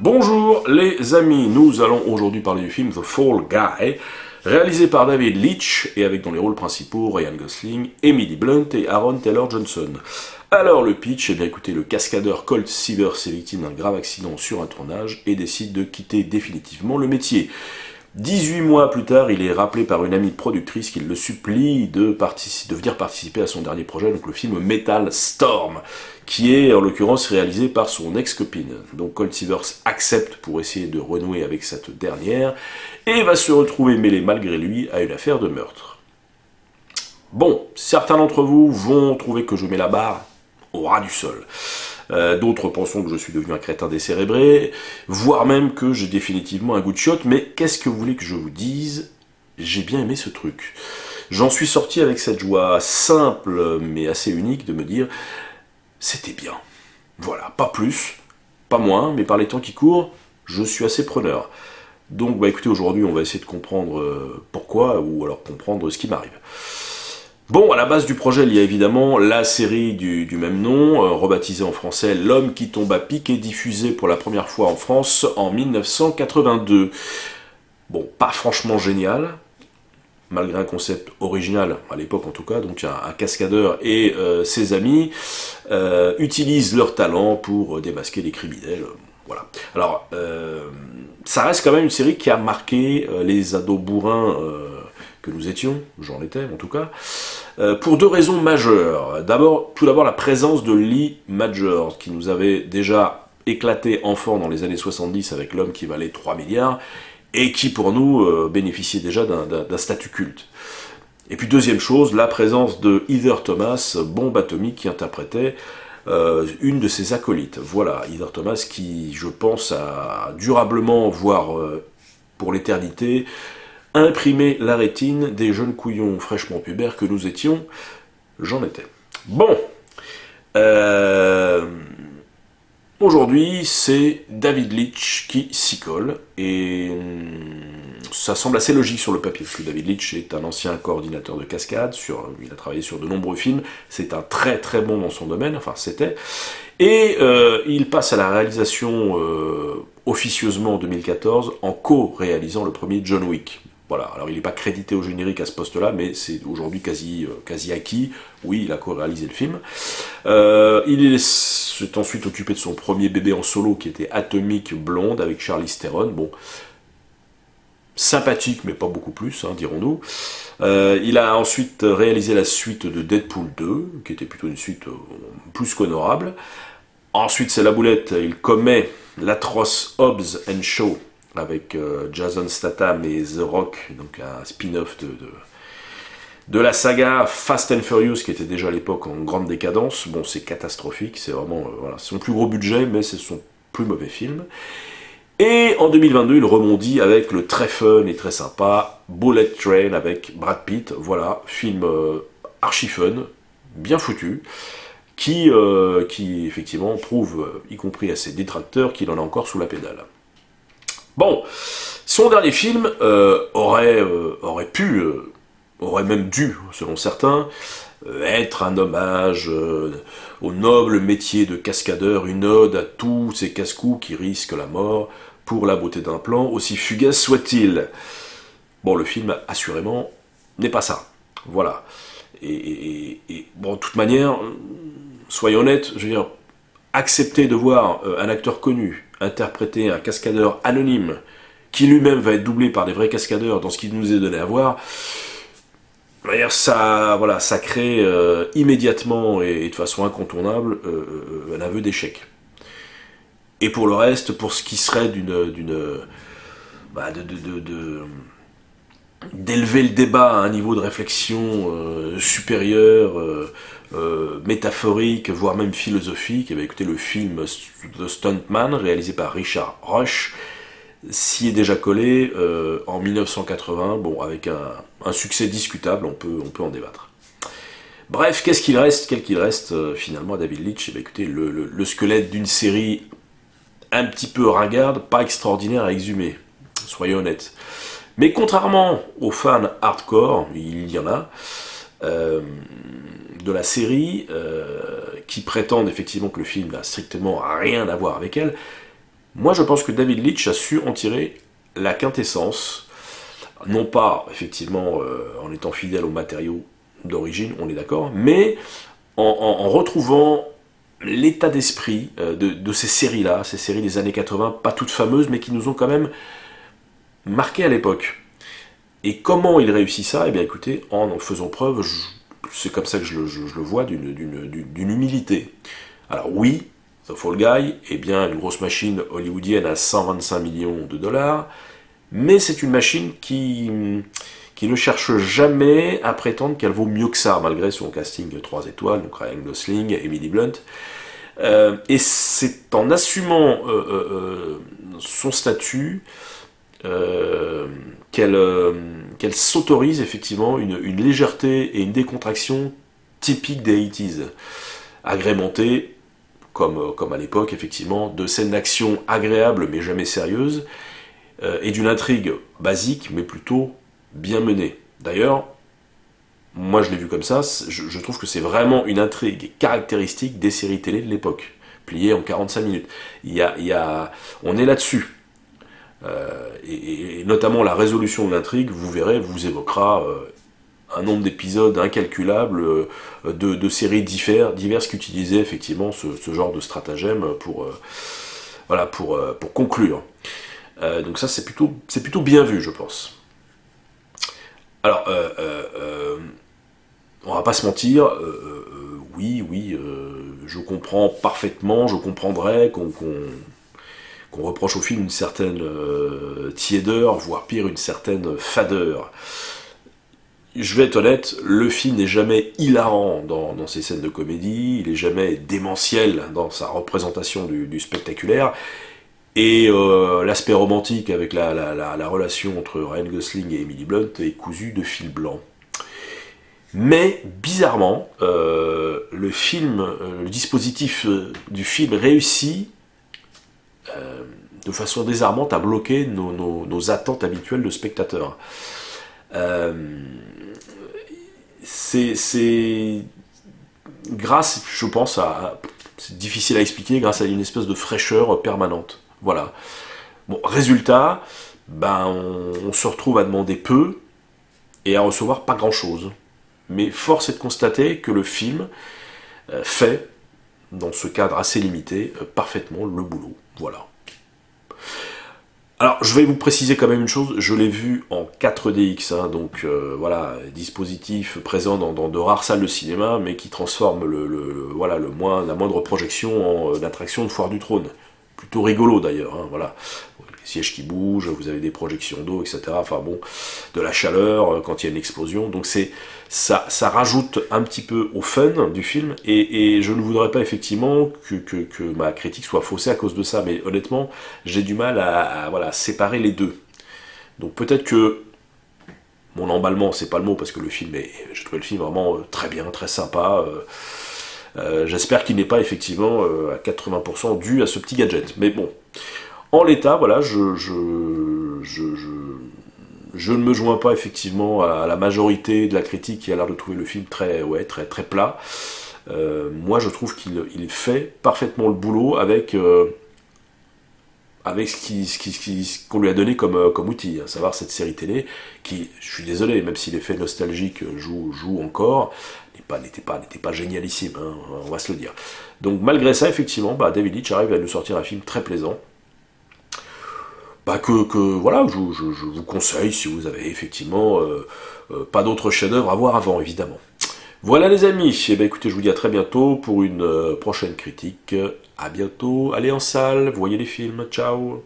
Bonjour les amis, nous allons aujourd'hui parler du film The Fall Guy, réalisé par David Leitch et avec dans les rôles principaux Ryan Gosling, Emily Blunt et Aaron Taylor-Johnson. Alors le pitch, eh bien écoutez, le cascadeur Colt Seavers est victime d'un grave accident sur un tournage et décide de quitter définitivement le métier. 18 mois plus tard, il est rappelé par une amie productrice qui le supplie de venir participer à son dernier projet, donc le film Metal Storm, qui est en l'occurrence réalisé par son ex-copine. Donc Colt Seavers accepte pour essayer de renouer avec cette dernière, et va se retrouver mêlé malgré lui à une affaire de meurtre. Bon, certains d'entre vous vont trouver que je mets la barre au ras du sol. D'autres penseront que je suis devenu un crétin décérébré, voire même que j'ai définitivement un goût de chiotte, mais qu'est-ce que vous voulez que je vous dise? J'ai bien aimé ce truc. J'en suis sorti avec cette joie simple mais assez unique de me dire c'était bien. Voilà, pas plus, pas moins, mais par les temps qui courent, je suis assez preneur. Donc bah écoutez, aujourd'hui on va essayer de comprendre pourquoi, ou alors comprendre ce qui m'arrive. Bon, à la base du projet, il y a évidemment la série du même nom, rebaptisée en français L'homme qui tombe à pic, et diffusée pour la première fois en France en 1982. Bon, pas franchement génial, malgré un concept original, à l'époque en tout cas, donc un cascadeur et ses amis utilisent leur talent pour démasquer les criminels. Voilà. Alors, ça reste quand même une série qui a marqué les ados bourrins que nous étions, j'en étais en tout cas, pour deux raisons majeures. Tout d'abord la présence de Lee Majors, qui nous avait déjà éclaté enfant dans les années 70 avec L'homme qui valait 3 milliards, et qui pour nous bénéficiait déjà d'un statut culte. Et puis deuxième chose, la présence de Heather Thomas, bombe atomique, qui interprétait une de ses acolytes. Voilà, Heather Thomas qui, je pense, a durablement, voire pour l'éternité, imprimer la rétine des jeunes couillons fraîchement pubères que nous étions, j'en étais. Bon, aujourd'hui c'est David Leitch qui s'y colle, et ça semble assez logique sur le papier, parce que David Leitch est un ancien coordinateur de cascade, il a travaillé sur de nombreux films, c'est un très très bon dans son domaine, enfin c'était, et il passe à la réalisation officieusement en 2014, en co-réalisant le premier John Wick. Voilà, alors il n'est pas crédité au générique à ce poste-là, mais c'est aujourd'hui quasi acquis. Oui, il a co-réalisé le film. Il s'est ensuite occupé de son premier bébé en solo, qui était Atomic Blonde, avec Charlize Theron. Bon, sympathique, mais pas beaucoup plus, hein, dirons-nous. Il a ensuite réalisé la suite de Deadpool 2, qui était plutôt une suite plus qu'honorable. Ensuite, c'est la boulette, il commet l'atroce Hobbs & Shaw, avec Jason Statham et The Rock, donc un spin-off de la saga Fast and Furious, qui était déjà à l'époque en grande décadence. Bon, c'est catastrophique, c'est vraiment voilà, c'est son plus gros budget, mais c'est son plus mauvais film. Et en 2022, il rebondit avec le très fun et très sympa Bullet Train avec Brad Pitt. Voilà, film archi fun, bien foutu, qui effectivement prouve, y compris à ses détracteurs, qu'il en a encore sous la pédale. Bon, son dernier film aurait même dû, selon certains, être un hommage au noble métier de cascadeur, une ode à tous ces casse-cous qui risquent la mort pour la beauté d'un plan, aussi fugace soit-il. Bon, le film, assurément, n'est pas ça. Voilà. Et bon, de toute manière, soyons honnêtes, je veux dire, accepter de voir un acteur connu interpréter un cascadeur anonyme, qui lui-même va être doublé par des vrais cascadeurs dans ce qui nous est donné à voir, ça, voilà, ça crée immédiatement et de façon incontournable un aveu d'échec. Et pour le reste, pour ce qui serait d'élever le débat à un niveau de réflexion supérieur, métaphorique, voire même philosophique, et bien écoutez, le film The Stuntman, réalisé par Richard Rush, s'y est déjà collé en 1980, bon, avec un succès discutable, on peut en débattre. Bref, quel qu'il reste finalement à David Leitch? Eh bien, écoutez, le squelette d'une série un petit peu ringarde, pas extraordinaire à exhumer, soyons honnêtes. Mais contrairement aux fans hardcore, il y en a, de la série, qui prétendent effectivement que le film n'a strictement rien à voir avec elle, moi je pense que David Leitch a su en tirer la quintessence, non pas effectivement en étant fidèle aux matériaux d'origine, on est d'accord, mais en retrouvant l'état d'esprit de ces séries-là, ces séries des années 80, pas toutes fameuses, mais qui nous ont quand même marqué à l'époque. Et comment il réussit ça? Eh bien écoutez, en faisant preuve, c'est comme ça que je le vois, d'une humilité. Alors oui, The Fall Guy est bien une grosse machine hollywoodienne à 125 millions de dollars, mais c'est une machine qui ne cherche jamais à prétendre qu'elle vaut mieux que ça, malgré son casting 3 étoiles, donc Ryan Gosling, Emily Blunt. Et c'est en assumant son statut qu'elle s'autorise effectivement une légèreté et une décontraction typique des 80s, agrémentée, comme à l'époque, effectivement, de scènes d'action agréables mais jamais sérieuses, et d'une intrigue basique mais plutôt bien menée. D'ailleurs, moi je l'ai vu comme ça, je trouve que c'est vraiment une intrigue caractéristique des séries télé de l'époque, pliée en 45 minutes. On est là-dessus. Et notamment la résolution de l'intrigue, vous verrez, vous évoquera un nombre d'épisodes incalculable de séries diverses qui utilisaient effectivement ce genre de stratagème pour conclure. Donc ça c'est plutôt bien vu, je pense. Alors, on va pas se mentir, oui, je comprends parfaitement, je comprendrais qu'on reproche au film une certaine tiédeur, voire pire, une certaine fadeur. Je vais être honnête, le film n'est jamais hilarant dans ses scènes de comédie, il est jamais démentiel dans sa représentation du spectaculaire, et l'aspect romantique avec la relation entre Ryan Gosling et Emily Blunt est cousu de fil blanc. Mais bizarrement, le dispositif du film réussit de façon désarmante à bloquer nos attentes habituelles de spectateurs. C'est grâce, je pense, c'est difficile à expliquer, grâce à une espèce de fraîcheur permanente. Voilà. Bon, résultat, on se retrouve à demander peu et à recevoir pas grand-chose. Mais force est de constater que le film fait, dans ce cadre assez limité, parfaitement le boulot. Voilà. Alors, je vais vous préciser quand même une chose, je l'ai vu en 4DX, donc voilà, dispositif présent dans de rares salles de cinéma, mais qui transforme la moindre projection en attraction de foire du trône. Plutôt rigolo d'ailleurs, voilà. Les sièges qui bougent, vous avez des projections d'eau, etc. Enfin bon, de la chaleur quand il y a une explosion. Donc ça rajoute un petit peu au fun du film, et je ne voudrais pas effectivement que ma critique soit faussée à cause de ça, mais honnêtement, j'ai du mal à séparer les deux. Donc peut-être que mon emballement, c'est pas le mot, parce que j'ai trouvé le film vraiment très bien, très sympa. J'espère qu'il n'est pas effectivement à 80% dû à ce petit gadget. Mais bon, en l'état, voilà, je ne me joins pas effectivement à la majorité de la critique qui a l'air de trouver le film très plat. Moi, je trouve qu'il fait parfaitement le boulot avec ce qu'on lui a donné comme outil, à savoir cette série télé qui, je suis désolé, même si l'effet nostalgique joue encore, n'était pas génialissime, on va se le dire. Donc malgré ça, effectivement, David Leitch arrive à nous sortir un film très plaisant, voilà, je vous conseille si vous avez effectivement pas d'autres chefs-d'œuvre à voir avant, évidemment. Voilà les amis, écoutez, je vous dis à très bientôt pour une prochaine critique. À bientôt, allez en salle, voyez les films, ciao.